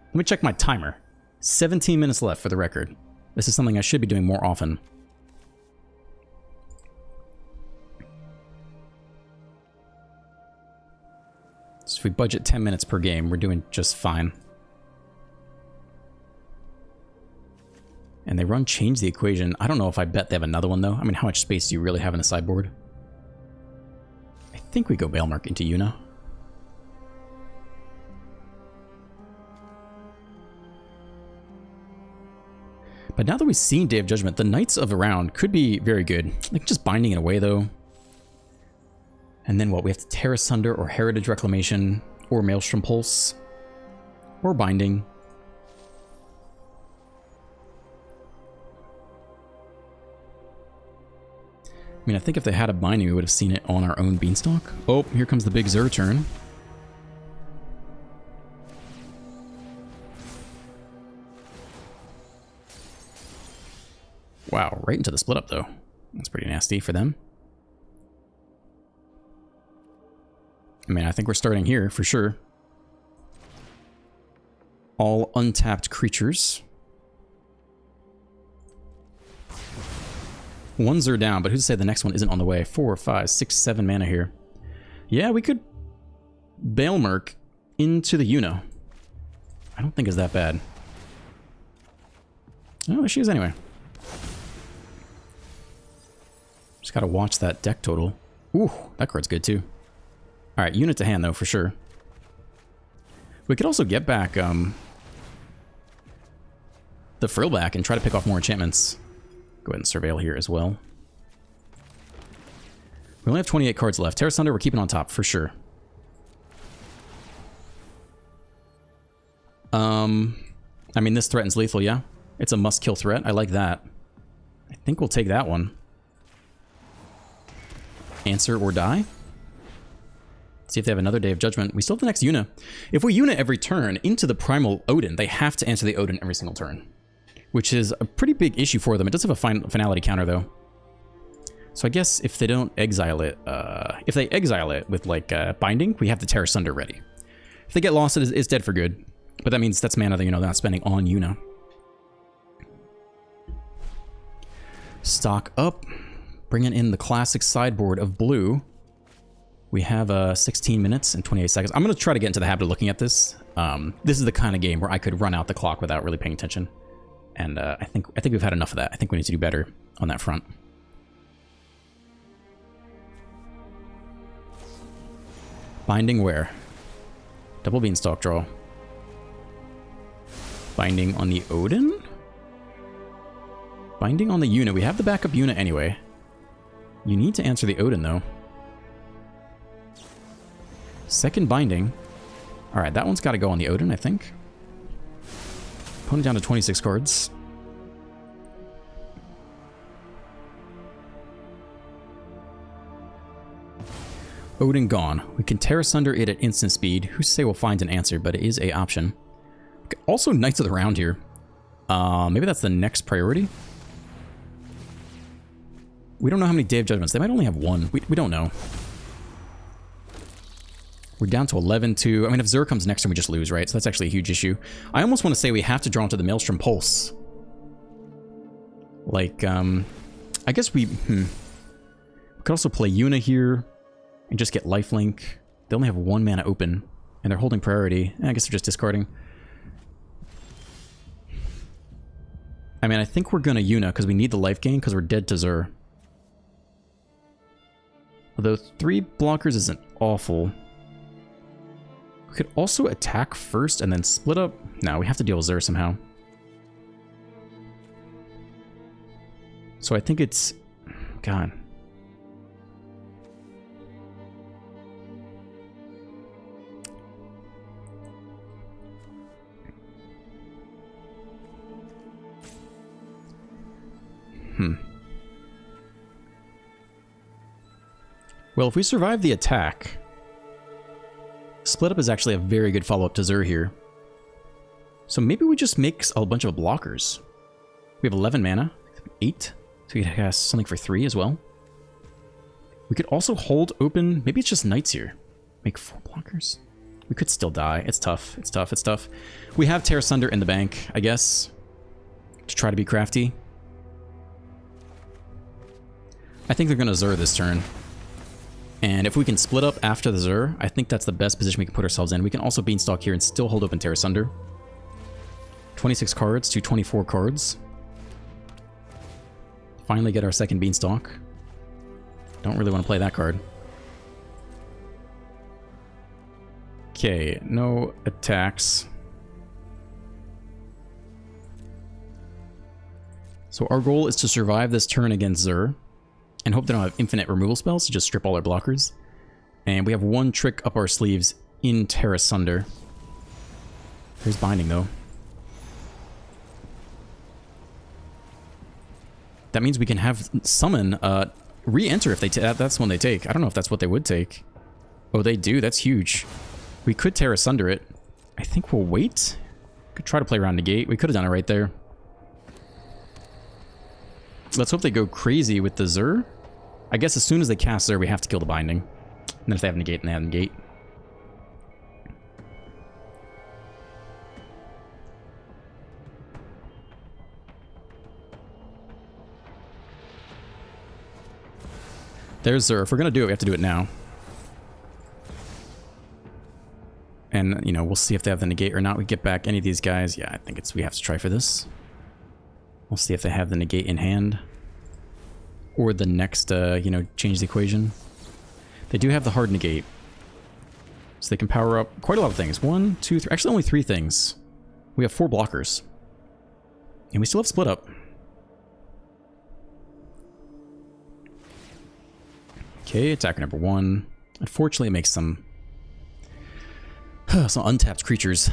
Let me check my timer. 17 minutes left for the record. This is something I should be doing more often. So if we budget 10 minutes per game, we're doing just fine. And they run Change the Equation. I don't know if I bet they have another one, though. I mean, how much space do you really have in the sideboard? I think we go Bailmark into Yuna. But now that we've seen Day of Judgment, the Knights of the Round could be very good. Like, just binding it away, though. And then what? We have to Tear Asunder or Heritage Reclamation or Maelstrom Pulse or Binding. I mean, I think if they had a Binding, we would have seen it on our own Beanstalk. Oh, here comes the big Xur turn. Wow, right into the split up, though. That's pretty nasty for them. I mean, I think we're starting here, for sure. All untapped creatures. Ones are down, but who's to say the next one isn't on the way? 4, 5, 6, 7 mana here. Yeah, we could Bailmark into the Yuna. I don't think it's that bad. Oh, there she is anyway. Just gotta watch that deck total. Ooh, that card's good too. Alright, Unit to hand though, for sure. We could also get back the Frill back and try to pick off more enchantments. Go ahead and Surveil here as well. We only have 28 cards left. Tear Asunder, we're keeping on top, for sure. I mean, this threatens lethal, yeah? It's a must-kill threat. I like that. I think we'll take that one. Answer or die. See if they have another Day of Judgment. We still have the next Yuna. If we Yuna every turn into the Primal Odin, they have to answer the Odin every single turn, which is a pretty big issue for them. It does have a finality counter, though. So I guess if they don't exile it, if they exile it with, like, Binding, we have the Tear Asunder ready. If they get lost, it's dead for good. But that means that's mana that, you know, they're not spending on Yuna. Stock up. Bringing in the classic sideboard of blue. We have 16 minutes and 28 seconds. I'm going to try to get into the habit of looking at this. This is the kind of game where I could run out the clock without really paying attention. And I think we've had enough of that. I think we need to do better on that front. Binding where? Double Beanstalk draw. Binding on the Odin? Binding on the Yuna. We have the backup Yuna anyway. You need to answer the Odin, though. Second Binding. Alright, that one's got to go on the Odin, I think. Opponent down to 26 cards. Odin gone. We can Tear Asunder it at instant speed. Who's to say we'll find an answer, but it is a option. Okay, also, Knights of the Round here. Maybe that's the next priority. We don't know how many Day of Judgments. They might only have one. We don't know. We're down to 11-2. I mean, if Xur comes next turn, we just lose, right? So that's actually a huge issue. I almost want to say we have to draw into the Maelstrom Pulse. Like, I guess we could also play Yuna here and just get lifelink. They only have 1 mana open, and they're holding priority. I guess they're just discarding. I mean, I think we're going to Yuna because we need the life gain because we're dead to Xur. Although 3 blockers isn't awful. We could also attack first and then split up. No, we have to deal with Xur somehow. So I think it's... God. Well, if we survive the attack, split up is actually a very good follow-up to Xur here. So maybe we just make a bunch of blockers. We have 11 mana, 8, so we can cast something for 3 as well. We could also hold open. Maybe it's just knights here. Make 4 blockers. We could still die. It's tough. It's tough. It's tough. We have Tear Asunder in the bank, I guess, to try to be crafty. I think they're going to Zur this turn. And if we can split up after the Zur, I think that's the best position we can put ourselves in. We can also Beanstalk here and still hold open Tear Asunder. 26 cards to 24 cards. Finally get our second Beanstalk. Don't really want to play that card. Okay, no attacks. So our goal is to survive this turn against Zur and hope they don't have infinite removal spells to just strip all our blockers. And we have one trick up our sleeves in Tear Asunder. There's Binding though. That means we can have Summon re-enter if they that's one they take. I don't know if that's what they would take. Oh, they do. That's huge. We could Tear Asunder it. I think we'll wait. Could try to play around Negate. We could have done it right there. Let's hope they go crazy with the Zur. I guess as soon as they cast Zur, we have to kill the Binding. And then if they have Negate, then they have Negate. There's Zur. If we're going to do it, we have to do it now. And, you know, we'll see if they have the Negate or not. We get back any of these guys. Yeah, I think we have to try for this. We'll see if they have the Negate in hand. Or the next, you know, change the equation. They do have the hard Negate. So they can power up quite a lot of things. 1, 2, 3. Actually, only 3 things. We have 4 blockers. And we still have Split Up. Okay, attacker number 1. Unfortunately, it makes some untapped creatures.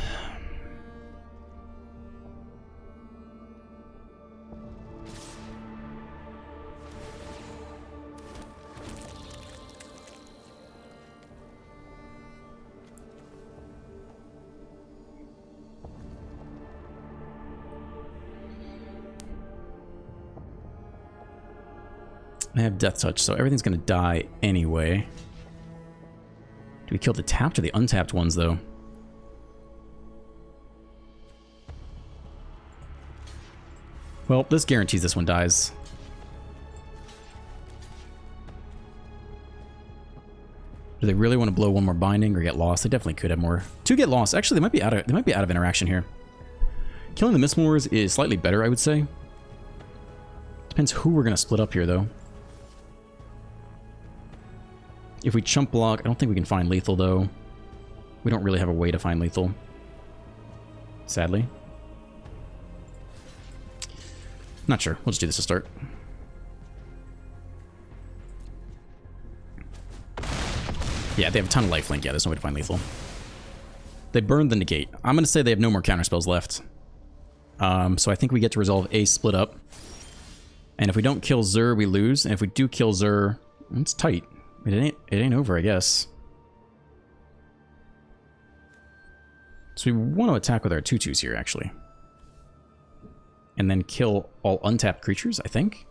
I have Death Touch, so everything's going to die anyway. Do we kill the tapped or the untapped ones, though? Well, this guarantees this one dies. Do they really want to blow one more Binding or get lost? They definitely could have more. 2 get lost. Actually, they might be out of interaction here. Killing the Mistmores is slightly better, I would say. Depends who we're going to split up here, though. If we chump block, I don't think we can find lethal, though. We don't really have a way to find lethal. Sadly. Not sure. We'll just do this to start. Yeah, they have a ton of lifelink. Yeah, there's no way to find lethal. They burned the Negate. I'm going to say they have no more counterspells left. So I think we get to resolve a split up. And if we don't kill Zur, we lose. And if we do kill Zur, it's tight. It ain't over, I guess. So we want to attack with our 2/2s here, actually. And then kill all untapped creatures, I think.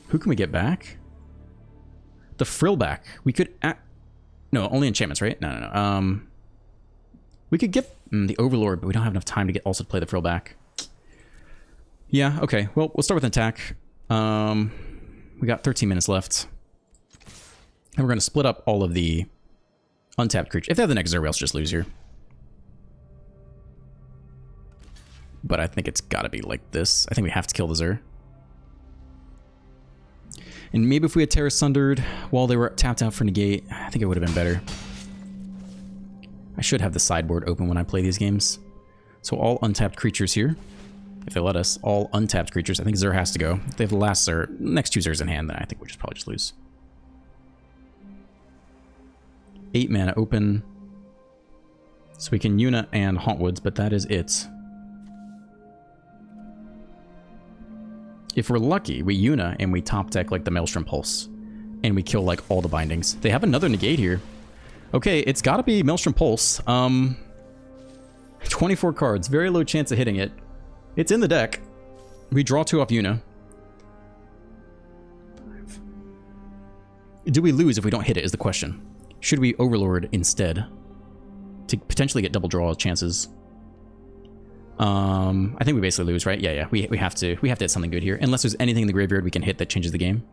Who can we get back? The Frill back. We could... No, only enchantments, right? No. We could get the Overlord, but we don't have enough time to get also to play the Frill back. Yeah, okay. Well, we'll start with an attack. We got 13 minutes left. And we're going to split up all of the untapped creatures. If they have the next Zur, we also just lose here. But I think it's got to be like this. I think we have to kill the Zur. And maybe if we had Tear Sundered while they were tapped out for Negate, I think it would have been better. I should have the sideboard open when I play these games. So all untapped creatures here. If they let us. All untapped creatures. I think Zur has to go. If they have the last Zur, next 2 Zurs in hand, then I think we'll just probably just lose. 8 mana open. So we can Yuna and Hauntwoods, but that is it. If we're lucky, we Yuna and we top deck like the Maelstrom Pulse. And we kill like all the bindings. They have another Negate here. Okay, it's gotta be Maelstrom Pulse. 24 cards. Very low chance of hitting it. It's in the deck. We draw 2 off Yuna. Do we lose if we don't hit it is the question. Should we Overlord instead to potentially get double draw chances? I think we basically lose, right? Yeah. We have to hit something good here. Unless there's anything in the graveyard we can hit that changes the game.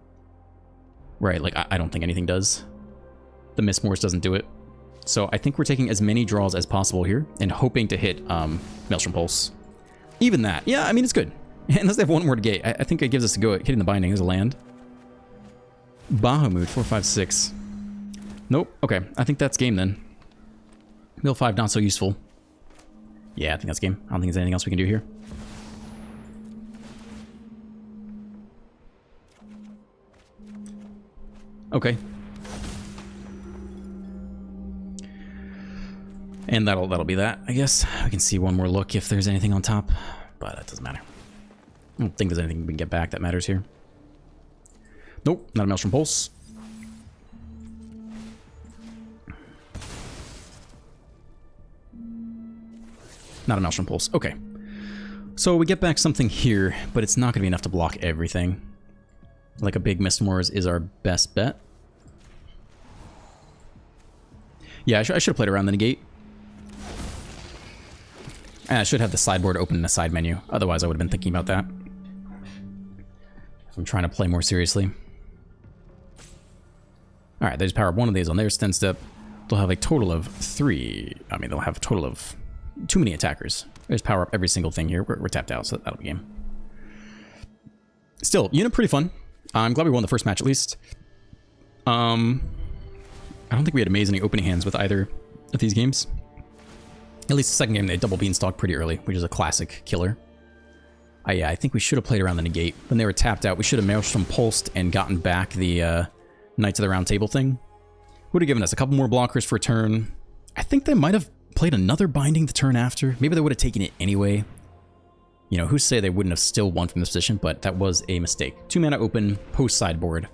Right, like I don't think anything does. The Mistmores doesn't do it. So I think we're taking as many draws as possible here and hoping to hit Maelstrom Pulse. Even that. Yeah, I mean, it's good. Unless they have one more to gate. I think it gives us a go at hitting the Binding as a land. Bahamut, 4, 5, 6. Nope. Okay, I think that's game then. Mill 5, not so useful. Yeah, I think that's game. I don't think there's anything else we can do here. Okay. And that'll be that, I guess. We can see one more look if there's anything on top, but that doesn't matter. I don't think there's anything we can get back that matters here. Nope, not a Maelstrom Pulse. Not a Maelstrom Pulse. Okay. So we get back something here, but it's not going to be enough to block everything. Like a big Mistmores is our best bet. Yeah, I should have played around the negate. And I should have the sideboard open in the side menu. Otherwise, I would have been thinking about that. If I'm trying to play more seriously. Alright, they just power up one of these on their stand step. They'll have a total of 3. I mean, they'll have a total of too many attackers. They just power up every single thing here. We're tapped out, so that'll be game. Still, Yuna pretty fun. I'm glad we won the first match at least. I don't think we had amazing opening hands with either of these games. At least the second game, they double beanstalk pretty early, which is a classic killer. Yeah, I think we should have played around the negate. When they were tapped out, we should have Maelstrom Pulsed and gotten back the Knights of the Round Table thing. Would have given us a couple more blockers for a turn. I think they might have played another Binding the turn after. Maybe they would have taken it anyway. You know, who's to say they wouldn't have still won from this position, but that was a mistake. 2 mana open, post sideboard,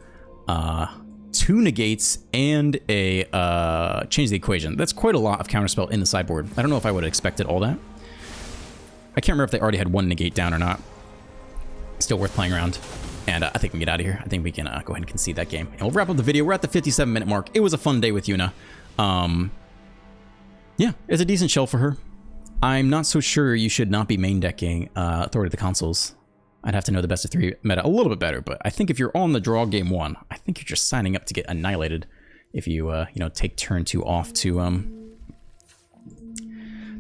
2 negates, and a change the equation. That's quite a lot of counterspell in the sideboard. I don't know if I would have expected all that. I can't remember if they already had 1 negate down or not. Still worth playing around. And I think we can get out of here. I think we can go ahead and concede that game. And we'll wrap up the video. We're at the 57-minute mark. It was a fun day with Yuna. Yeah, it's a decent shell for her. I'm not so sure you should not be main decking Authority of the Consuls. I'd have to know the best of 3 meta a little bit better, but I think if you're on the draw game 1, I think you're just signing up to get annihilated if you, you know, take turn 2 off to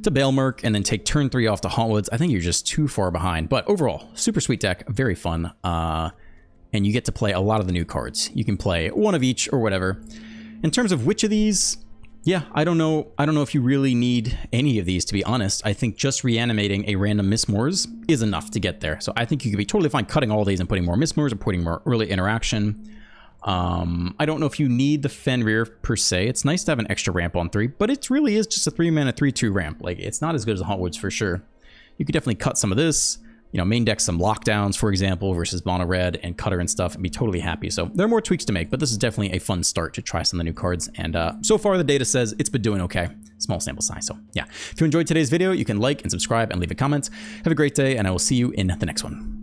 Baelmerk and then take turn 3 off to Hauntwoods. I think you're just too far behind, but overall, super sweet deck, very fun, and you get to play a lot of the new cards. You can play one of each or whatever. In terms of which of these, yeah, I don't know if you really need any of these, to be honest. I think just reanimating a random Mistmores is enough to get there. So I think you could be totally fine cutting all these and putting more Mistmores or putting more early interaction. I don't know if you need the Fenrir per se. It's nice to have an extra ramp on 3, but it really is just a 3-mana 3/2 ramp. Like, it's not as good as the Hauntwoods for sure. You could definitely cut some of this. You know, main deck some lockdowns, for example, versus mono red and cutter and stuff, and be totally happy. So there are more tweaks to make, but this is definitely a fun start to try some of the new cards. And so far, the data says it's been doing okay. Small sample size. So yeah, if you enjoyed today's video, you can like and subscribe and leave a comment. Have a great day, and I will see you in the next one.